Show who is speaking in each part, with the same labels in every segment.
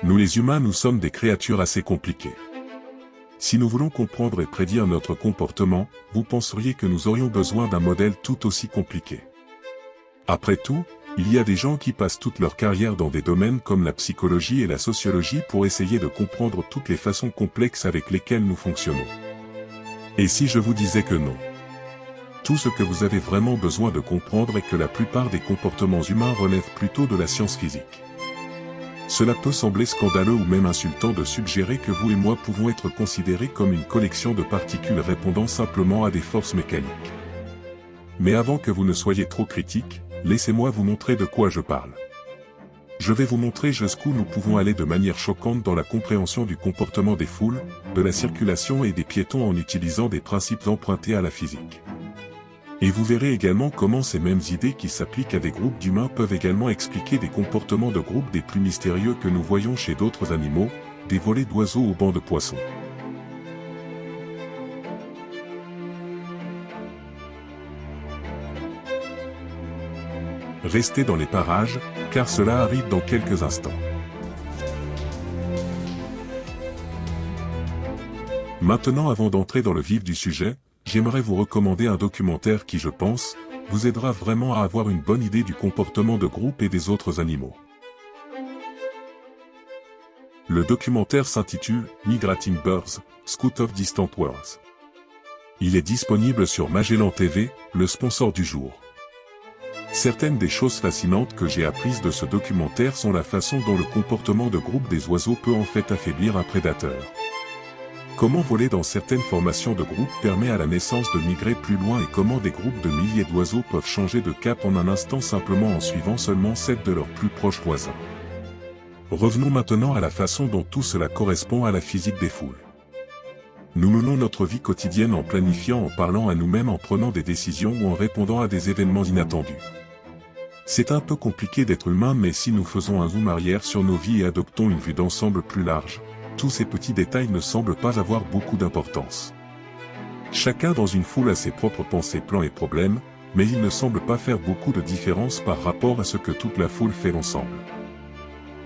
Speaker 1: Nous les humains, nous sommes des créatures assez compliquées. Si nous voulons comprendre et prédire notre comportement, vous penseriez que nous aurions besoin d'un modèle tout aussi compliqué. Après tout, il y a des gens qui passent toute leur carrière dans des domaines comme la psychologie et la sociologie pour essayer de comprendre toutes les façons complexes avec lesquelles nous fonctionnons. Et si je vous disais que non? Tout ce que vous avez vraiment besoin de comprendre est que la plupart des comportements humains relèvent plutôt de la science physique. Cela peut sembler scandaleux ou même insultant de suggérer que vous et moi pouvons être considérés comme une collection de particules répondant simplement à des forces mécaniques. Mais avant que vous ne soyez trop critiques, laissez-moi vous montrer de quoi je parle. Je vais vous montrer jusqu'où nous pouvons aller de manière choquante dans la compréhension du comportement des foules, de la circulation et des piétons en utilisant des principes empruntés à la physique. Et vous verrez également comment ces mêmes idées qui s'appliquent à des groupes d'humains peuvent également expliquer des comportements de groupes des plus mystérieux que nous voyons chez d'autres animaux, des volées d'oiseaux aux bancs de poissons. Restez dans les parages, car cela arrive dans quelques instants. Maintenant, avant d'entrer dans le vif du sujet, j'aimerais vous recommander un documentaire qui, je pense, vous aidera vraiment à avoir une bonne idée du comportement de groupe et des autres animaux. Le documentaire s'intitule « Migrating Birds, Scout of Distant Worlds ». Il est disponible sur Magellan TV, le sponsor du jour. Certaines des choses fascinantes que j'ai apprises de ce documentaire sont la façon dont le comportement de groupe des oiseaux peut en fait affaiblir un prédateur. Comment voler dans certaines formations de groupe permet à la naissance de migrer plus loin et comment des groupes de milliers d'oiseaux peuvent changer de cap en un instant simplement en suivant seulement 7 de leurs plus proches voisins. Revenons maintenant à la façon dont tout cela correspond à la physique des foules. Nous menons notre vie quotidienne en planifiant, en parlant à nous-mêmes, en prenant des décisions ou en répondant à des événements inattendus. C'est un peu compliqué d'être humain, mais si nous faisons un zoom arrière sur nos vies et adoptons une vue d'ensemble plus large, tous ces petits détails ne semblent pas avoir beaucoup d'importance. Chacun dans une foule a ses propres pensées, plans et problèmes, mais ils ne semblent pas faire beaucoup de différence par rapport à ce que toute la foule fait ensemble.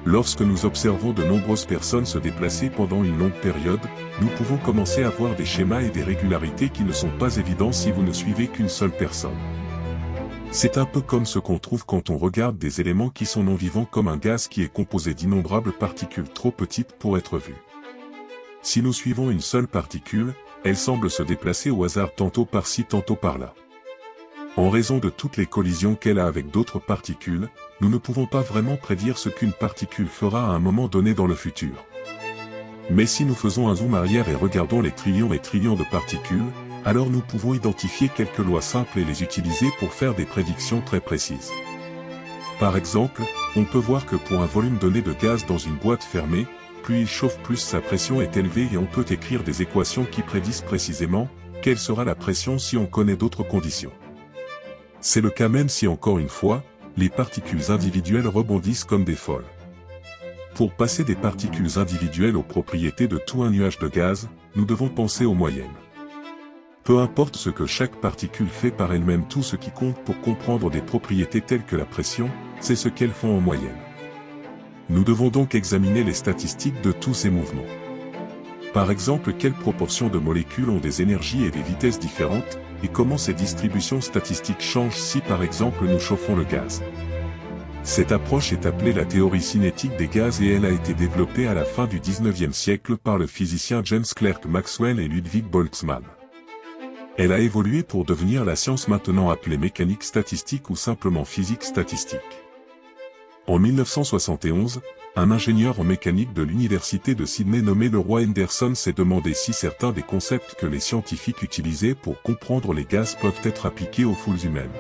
Speaker 1: Lorsque nous observons de nombreuses personnes se déplacer pendant une longue période, nous pouvons commencer à voir des schémas et des régularités qui ne sont pas évidents si vous ne suivez qu'une seule personne. C'est un peu comme ce qu'on trouve quand on regarde des éléments qui sont non-vivants comme un gaz qui est composé d'innombrables particules trop petites pour être vues. Si nous suivons une seule particule, elle semble se déplacer au hasard tantôt par-ci tantôt par-là. En raison de toutes les collisions qu'elle a avec d'autres particules, nous ne pouvons pas vraiment prédire ce qu'une particule fera à un moment donné dans le futur. Mais si nous faisons un zoom arrière et regardons les trillions et trillions de particules, alors nous pouvons identifier quelques lois simples et les utiliser pour faire des prédictions très précises. Par exemple, on peut voir que pour un volume donné de gaz dans une boîte fermée, plus il chauffe, plus sa pression est élevée, et on peut écrire des équations qui prédisent précisément quelle sera la pression si on connaît d'autres conditions. C'est le cas même si, encore une fois, les particules individuelles rebondissent comme des folles. Pour passer des particules individuelles aux propriétés de tout un nuage de gaz, nous devons penser aux moyennes. Peu importe ce que chaque particule fait par elle-même, tout ce qui compte pour comprendre des propriétés telles que la pression, c'est ce qu'elles font en moyenne. Nous devons donc examiner les statistiques de tous ces mouvements. Par exemple, quelle proportion de molécules ont des énergies et des vitesses différentes, et comment ces distributions statistiques changent si par exemple nous chauffons le gaz. Cette approche est appelée la théorie cinétique des gaz et elle a été développée à la fin du XIXe siècle par le physicien James Clerk Maxwell et Ludwig Boltzmann. Elle a évolué pour devenir la science maintenant appelée mécanique statistique ou simplement physique statistique. En 1971, un ingénieur en mécanique de l'université de Sydney nommé Leroy Henderson s'est demandé si certains des concepts que les scientifiques utilisaient pour comprendre les gaz peuvent être appliqués aux foules humaines.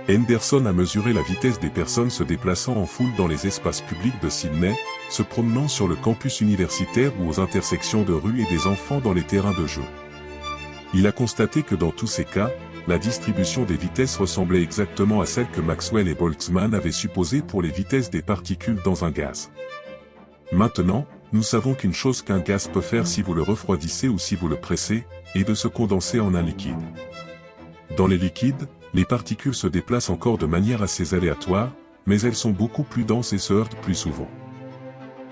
Speaker 1: Henderson a mesuré la vitesse des personnes se déplaçant en foule dans les espaces publics de Sydney, se promenant sur le campus universitaire ou aux intersections de rues et des enfants dans les terrains de jeu. Il a constaté que dans tous ces cas, la distribution des vitesses ressemblait exactement à celle que Maxwell et Boltzmann avaient supposée pour les vitesses des particules dans un gaz. Maintenant, nous savons qu'une chose qu'un gaz peut faire si vous le refroidissez ou si vous le pressez, est de se condenser en un liquide. Dans les liquides, les particules se déplacent encore de manière assez aléatoire, mais elles sont beaucoup plus denses et se heurtent plus souvent.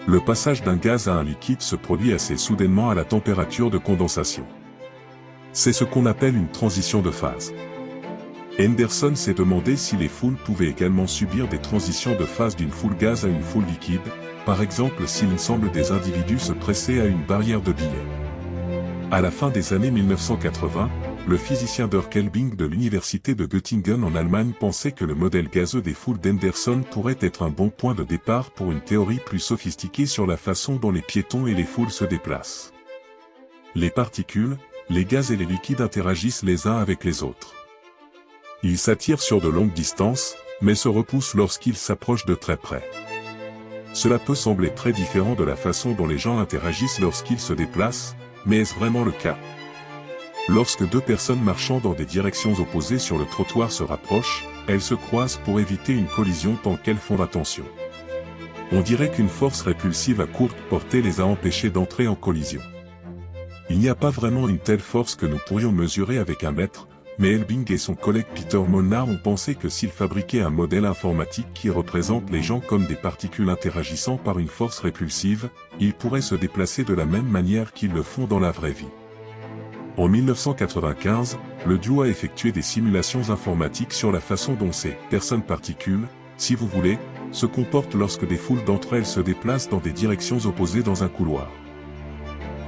Speaker 1: Le passage d'un gaz à un liquide se produit assez soudainement à la température de condensation. C'est ce qu'on appelle une transition de phase. Henderson s'est demandé si les foules pouvaient également subir des transitions de phase d'une foule gaz à une foule liquide, par exemple si l'ensemble des individus se pressaient à une barrière de billets. À la fin des années 1980, le physicien Dirk Kelbing de l'université de Göttingen en Allemagne pensait que le modèle gazeux des foules d'Henderson pourrait être un bon point de départ pour une théorie plus sophistiquée sur la façon dont les piétons et les foules se déplacent. Les particules, les gaz et les liquides interagissent les uns avec les autres. Ils s'attirent sur de longues distances, mais se repoussent lorsqu'ils s'approchent de très près. Cela peut sembler très différent de la façon dont les gens interagissent lorsqu'ils se déplacent, mais est-ce vraiment le cas ? Lorsque deux personnes marchant dans des directions opposées sur le trottoir se rapprochent, elles se croisent pour éviter une collision tant qu'elles font attention. On dirait qu'une force répulsive à courte portée les a empêchées d'entrer en collision. Il n'y a pas vraiment une telle force que nous pourrions mesurer avec un mètre, mais Elbing et son collègue Peter Molnar ont pensé que s'ils fabriquaient un modèle informatique qui représente les gens comme des particules interagissant par une force répulsive, ils pourraient se déplacer de la même manière qu'ils le font dans la vraie vie. En 1995, le duo a effectué des simulations informatiques sur la façon dont ces personnes-particules, si vous voulez, se comportent lorsque des foules d'entre elles se déplacent dans des directions opposées dans un couloir.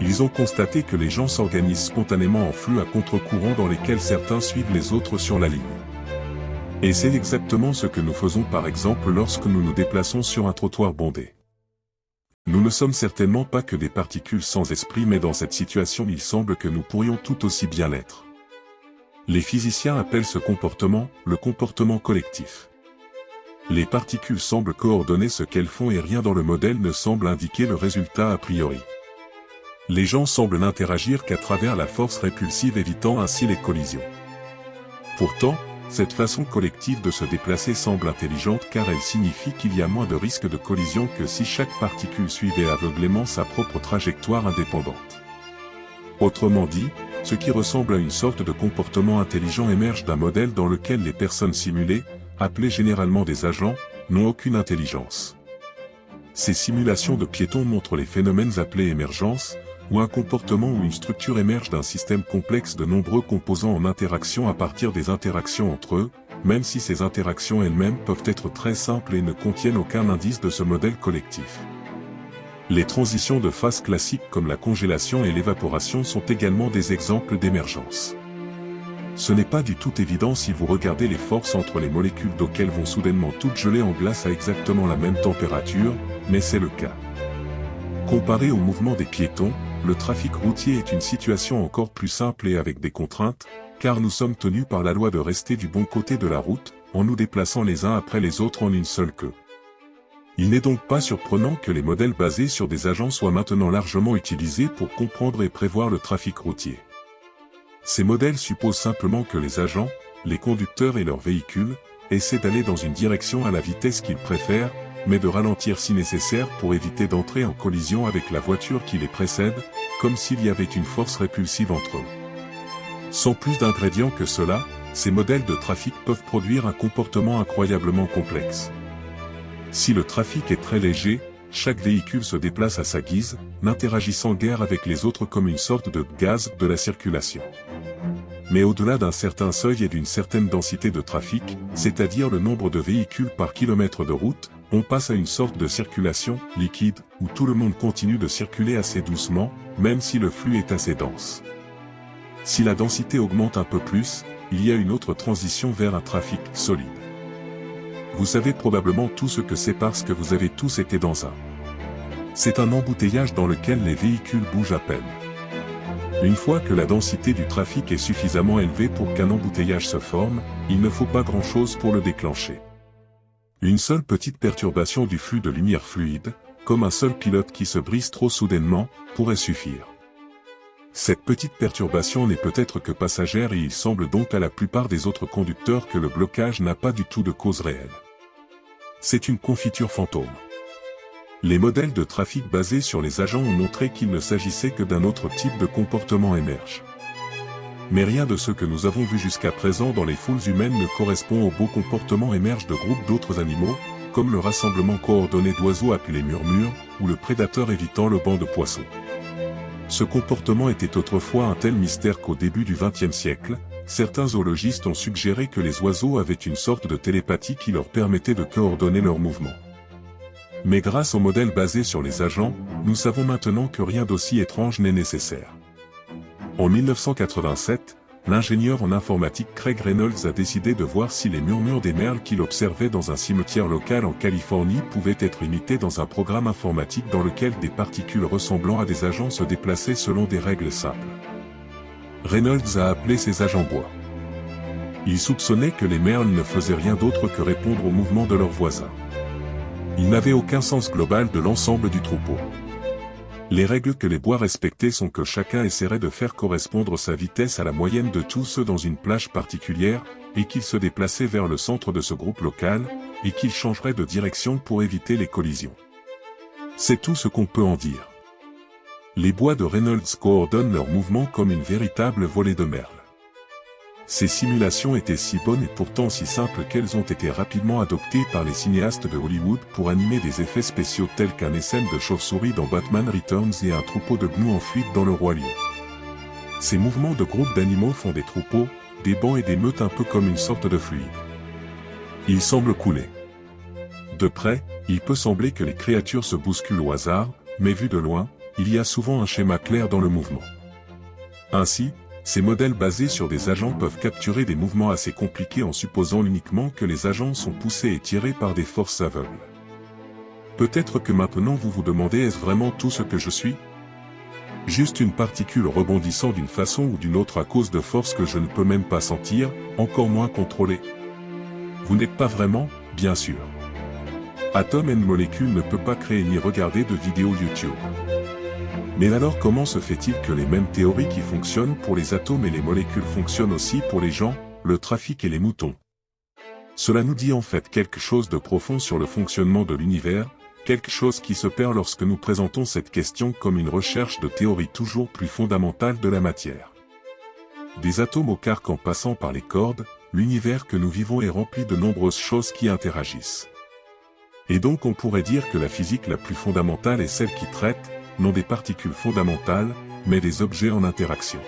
Speaker 1: Ils ont constaté que les gens s'organisent spontanément en flux à contre-courant dans lesquels certains suivent les autres sur la ligne. Et c'est exactement ce que nous faisons par exemple lorsque nous nous déplaçons sur un trottoir bondé. Nous ne sommes certainement pas que des particules sans esprit, mais dans cette situation il semble que nous pourrions tout aussi bien l'être. Les physiciens appellent ce comportement le comportement collectif. Les particules semblent coordonner ce qu'elles font et rien dans le modèle ne semble indiquer le résultat a priori. Les gens semblent n'interagir qu'à travers la force répulsive, évitant ainsi les collisions. Pourtant, cette façon collective de se déplacer semble intelligente car elle signifie qu'il y a moins de risque de collision que si chaque particule suivait aveuglément sa propre trajectoire indépendante. Autrement dit, ce qui ressemble à une sorte de comportement intelligent émerge d'un modèle dans lequel les personnes simulées, appelées généralement des agents, n'ont aucune intelligence. Ces simulations de piétons montrent les phénomènes appelés émergence, où un comportement ou une structure émerge d'un système complexe de nombreux composants en interaction à partir des interactions entre eux, même si ces interactions elles-mêmes peuvent être très simples et ne contiennent aucun indice de ce modèle collectif. Les transitions de phase classiques comme la congélation et l'évaporation sont également des exemples d'émergence. Ce n'est pas du tout évident si vous regardez les forces entre les molécules d'eau qu'elles vont soudainement toutes geler en glace à exactement la même température, mais c'est le cas. Comparé au mouvement des piétons, le trafic routier est une situation encore plus simple et avec des contraintes, car nous sommes tenus par la loi de rester du bon côté de la route, en nous déplaçant les uns après les autres en une seule queue. Il n'est donc pas surprenant que les modèles basés sur des agents soient maintenant largement utilisés pour comprendre et prévoir le trafic routier. Ces modèles supposent simplement que les agents, les conducteurs et leurs véhicules, essaient d'aller dans une direction à la vitesse qu'ils préfèrent, mais de ralentir si nécessaire pour éviter d'entrer en collision avec la voiture qui les précède, comme s'il y avait une force répulsive entre eux. Sans plus d'ingrédients que cela, ces modèles de trafic peuvent produire un comportement incroyablement complexe. Si le trafic est très léger, chaque véhicule se déplace à sa guise, n'interagissant guère avec les autres comme une sorte de gaz de la circulation. Mais au-delà d'un certain seuil et d'une certaine densité de trafic, c'est-à-dire le nombre de véhicules par kilomètre de route, on passe à une sorte de circulation liquide, où tout le monde continue de circuler assez doucement, même si le flux est assez dense. Si la densité augmente un peu plus, il y a une autre transition vers un trafic solide. Vous savez probablement tout ce que c'est parce que vous avez tous été dans un. C'est un embouteillage dans lequel les véhicules bougent à peine. Une fois que la densité du trafic est suffisamment élevée pour qu'un embouteillage se forme, il ne faut pas grand-chose pour le déclencher. Une seule petite perturbation du flux de lumière fluide, comme un seul pilote qui se brise trop soudainement, pourrait suffire. Cette petite perturbation n'est peut-être que passagère et il semble donc à la plupart des autres conducteurs que le blocage n'a pas du tout de cause réelle. C'est une confiture fantôme. Les modèles de trafic basés sur les agents ont montré qu'il ne s'agissait que d'un autre type de comportement émerge. Mais rien de ce que nous avons vu jusqu'à présent dans les foules humaines ne correspond au beau comportement émerge de groupes d'autres animaux, comme le rassemblement coordonné d'oiseaux appelé murmure, ou le prédateur évitant le banc de poissons. Ce comportement était autrefois un tel mystère qu'au début du XXe siècle, certains zoologistes ont suggéré que les oiseaux avaient une sorte de télépathie qui leur permettait de coordonner leurs mouvements. Mais grâce au modèle basé sur les agents, nous savons maintenant que rien d'aussi étrange n'est nécessaire. En 1987, l'ingénieur en informatique Craig Reynolds a décidé de voir si les murmures des merles qu'il observait dans un cimetière local en Californie pouvaient être imités dans un programme informatique dans lequel des particules ressemblant à des agents se déplaçaient selon des règles simples. Reynolds a appelé ces agents bois. Il soupçonnait que les merles ne faisaient rien d'autre que répondre aux mouvements de leurs voisins. Ils n'avaient aucun sens global de l'ensemble du troupeau. Les règles que les bois respectaient sont que chacun essaierait de faire correspondre sa vitesse à la moyenne de tous ceux dans une plage particulière, et qu'il se déplaçait vers le centre de ce groupe local, et qu'il changerait de direction pour éviter les collisions. C'est tout ce qu'on peut en dire. Les bois de Reynolds coordonnent leurs mouvements comme une véritable volée de merles. Ces simulations étaient si bonnes et pourtant si simples qu'elles ont été rapidement adoptées par les cinéastes de Hollywood pour animer des effets spéciaux tels qu'un essaim de chauve-souris dans Batman Returns et un troupeau de gnous en fuite dans Le Roi Lion. Ces mouvements de groupes d'animaux font des troupeaux, des bancs et des meutes un peu comme une sorte de fluide. Ils semblent couler. De près, il peut sembler que les créatures se bousculent au hasard, mais vu de loin, il y a souvent un schéma clair dans le mouvement. Ainsi, ces modèles basés sur des agents peuvent capturer des mouvements assez compliqués en supposant uniquement que les agents sont poussés et tirés par des forces aveugles. Peut-être que maintenant vous vous demandez est-ce vraiment tout ce que je suis? Juste une particule rebondissant d'une façon ou d'une autre à cause de forces que je ne peux même pas sentir, encore moins contrôler. Vous n'êtes pas vraiment, bien sûr. Atom and Molecule ne peut pas créer ni regarder de vidéos YouTube. Mais alors comment se fait-il que les mêmes théories qui fonctionnent pour les atomes et les molécules fonctionnent aussi pour les gens, le trafic et les moutons? Cela nous dit en fait quelque chose de profond sur le fonctionnement de l'univers, quelque chose qui se perd lorsque nous présentons cette question comme une recherche de théorie toujours plus fondamentale de la matière. Des atomes au carcan passant par les cordes, l'univers que nous vivons est rempli de nombreuses choses qui interagissent. Et donc on pourrait dire que la physique la plus fondamentale est celle qui traite, non des particules fondamentales, mais des objets en interaction.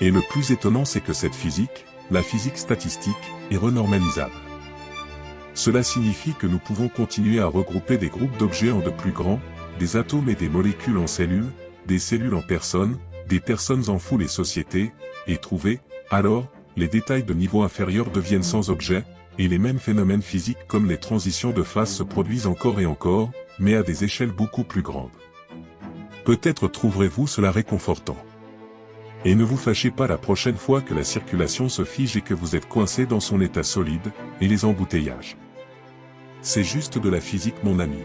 Speaker 1: Et le plus étonnant c'est que cette physique, la physique statistique, est renormalisable. Cela signifie que nous pouvons continuer à regrouper des groupes d'objets en de plus grands, des atomes et des molécules en cellules, des cellules en personnes, des personnes en foule et sociétés, et trouver, alors, les détails de niveau inférieur deviennent sans objet, et les mêmes phénomènes physiques comme les transitions de phase se produisent encore et encore, mais à des échelles beaucoup plus grandes. Peut-être trouverez-vous cela réconfortant. Et ne vous fâchez pas la prochaine fois que la circulation se fige et que vous êtes coincé dans son état solide, et les embouteillages. C'est juste de la physique mon ami.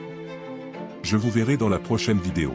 Speaker 1: Je vous verrai dans la prochaine vidéo.